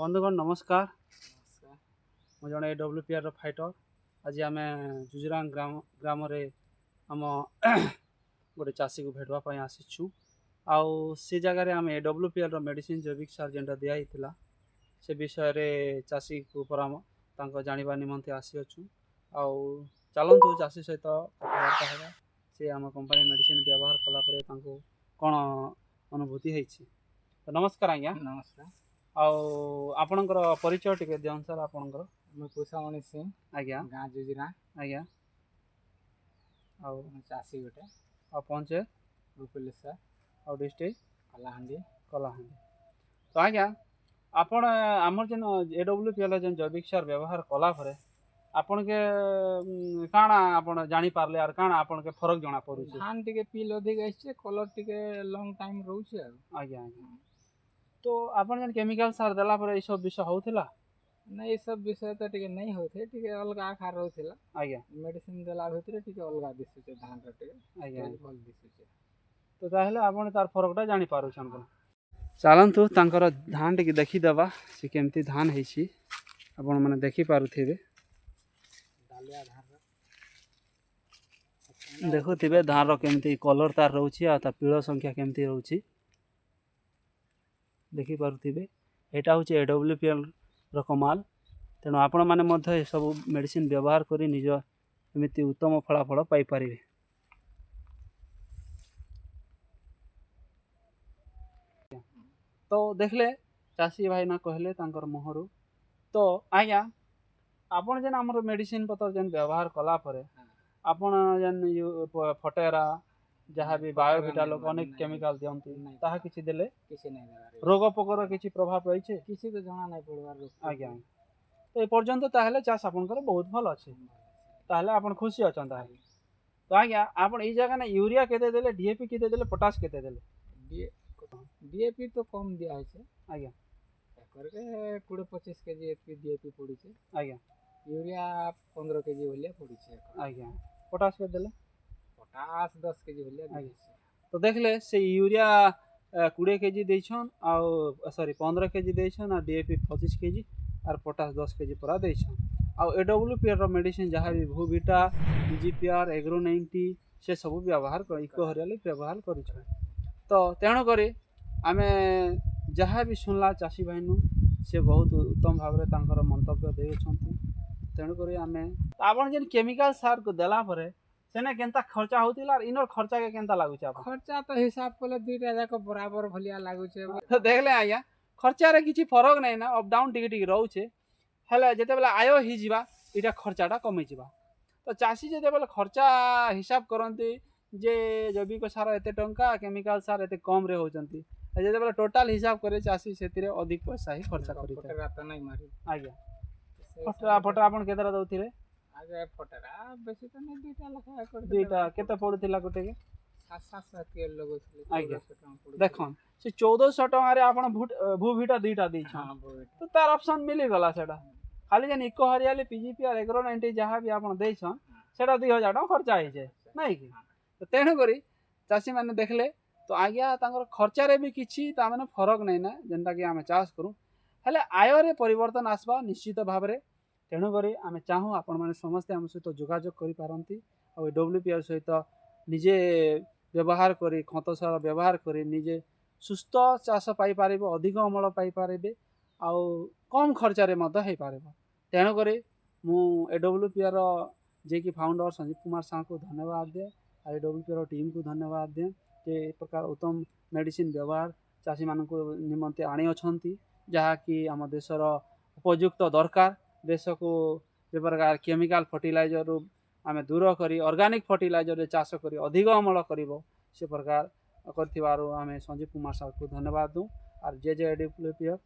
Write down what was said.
बंधुगण नमस्कार। नमस्कार। मु जड़े AWPR फाइटर। आज आम जुजुरांग ग्राम रे आम गोटे चाषी को भेटवाई आसीचु। आउ से जगार आम AWPR मेडिसिन जैविक सार जेनटा दिखाई से विषय चाषी को पराम जाना निमंते आसी अच्छु। आउ चलतु चाषी सहित कथबार्ता है सी आम कंपानी मेडिसिन व्यवहार कलापर कौन अनुभूति होती। तो नमस्कार आज्ञा। नमस्कार। आपणकर परिचय टिके दियन सर। आपणकर मैं पुषामणि सिंह आज्ञा गाँ जुजुरा आज्ञा चाषी गोटे पंचायत रुपेलेश्वर और डिस्ट्रिक्ट कलाहांडी। तो आज्ञा आपण आमर जेन AWPR जेन जैविक सार व्यवहार कला परे आपण के काना आपण जानी पारले आर काना आपण के फरक जना पड़ुछ। धान टिके पील अधिक आइछे, कलर टिके लॉन्ग टाइम रहउछे। आज्ञा आज्ञा तो आपण जेन केमिकल सार देला परे ई सब विषय होउथिला नहीं, ये सब विषय तो टिके नहीं होते, टिके अलगा आकार रहउथिला। आज्ञा मेडिसिन देला भितरे टिके अलगा दिसुचे धान रे टिके आज्ञा भल दिसुचे। तो ताहले आपण तार फरकटा जानी पारुछन को। चलतु तांकर धान टिके देखि देबा से केमती धान हेछि आपण माने देखि पारुथिबे। डालिया धान देखुथिबे धान रो केमती कलर तार रहउछि आ ता पीळ संख्या केमती रहउछि देखि पारुथिबे। एटा होछि AWPR रो कमाल। तेणु आपण माने मध्ये ए सब मेडिसिन व्यवहार करी निज एमिति उत्तम फलाफल पाई पारिबे। तो देखले चाषी भाई ना कहले तांकर मोहरु। तो आज्ञा आपण जेन हमर मेडिसिन पतर जेन व्यवहार कला परे आपण जेन फटेरा जहाँ भी बायोविटा लोक अनेक केमिकल दियंती ताहा किछि देले किसी नहीं देला रोग पोकर किछि प्रभाव रहिछे किसी तो जना नहीं पड़वार रोग। आज्ञा तो ए पर्यंत ताहले चाष आपनकर बहुत भल अछि। ताहले आपण खुशी अछन ताहले। तो आज्ञा आपण ई जगह ना यूरिया केते देले, DAP केते देले, पोटाश केते देले? DAP तो कम दिया है आज्ञा करके 20-25 केजी एतकी DAP पड़ी छे। आज्ञा यूरिया 15 केजी भलिया पड़ी छे। आज्ञा पोटाश केते देले? पोटाश 10 केजी भलिया दिया छे। तो देखले से यूरिया 20 केजी देछन आ सॉरी 15 केजी देछन आ DAP 25 केजी और पोटाश 10 केजी पूरा देछन। आ AWPR रो मेडिसिन जहाँ भी भूविटा, PGPR, एग्रो 90 से सब व्यवहार कर इको हरियाली व्यवहार करिछ। तो तेणु करी आमे जहाँ भी सुनला चाषी भाईनु से बहुत उत्तम भाव रे तांकर मंतव्य देउछंती। तेणु करी आमे आपण जेन केमिकल सार को देला परे सेने केनता खर्चा होतिला और इनर खर्चा के केनता लागुछ? आप खर्चा तो हिसाब कले दुईटा जाक बराबर भलिया लागुछे। तो देखले आज्ञा खर्चा रे किछि फरक नै ना, अप डाउन टिके टिके रहउछे। हेले जेते बेला आय हि जिबा इटा खर्चाटा कमी जिबा। तो चाषी जेते बेला खर्चा हिसाब करंती जे जैविक सार एते टंका केमिकल सार एते कम रे होचंती, जेते बेला टोटल हिसाब करे चाषी सेतिरे अधिक पैसा ही खर्चा करिता। फटरा तो नहीं मारी आज्ञा फटरा आपण केतरा दउथिले? आगे फटरा बेसी तो नहीं, दुईटा लखा कर दुईटा केते पडुथिला गोटे के 7-7 के लोग छले। आज्ञा देखन से 1400 टका रे आपण भूविटा दुईटा दै छ। तो तार ऑप्शन मिली गला सेटा। खाली जेन इको हरियाली PGPR एग्रो 90 जहाँ भी आपण दै छ सेटा 2000 टका खर्चा होई छै नै कि। तो तेणु करी चाषी माने देखले तो आज्ञा तांकर खर्चा रे भी किछि ता माने फरक नै ना, जेनटा कि आमे चाष करू हेले आय रे परिवर्तन आसबा निश्चित भाव रे। तेणु करी आमे चाहू आपण माने समस्त हम सहित जोगाजोग करि पारंती और AWPR सहित निजे व्यवहार करी खत सार व्यवहार करी निजे सुस्थ चाष पाई पारिबो, अधिक अमल पाई पारिबे आउ कम खर्चा रे मद हे पारिबो। तेणु करी मु AWPR जे कि फाउंडर संजीव कुमार साह को धन्यवाद दे और AWPR टीम को धन्यवाद दे जे प्रकार उत्तम मेडिसिन व्यवहार चाषी मान निमंते आनी अछंती, जहाँ कि आम देशर उपयुक्त दरकार। देश को जे प्रकार केमिकल फर्टिलाइजर आमे दूर करी ऑर्गेनिक फर्टिलाइजर रे चाष करी अधिक अमल करिवो से प्रकार करथिबारु आमे संजीव कुमार साह को धन्यवाद दूँ। और जे AWPR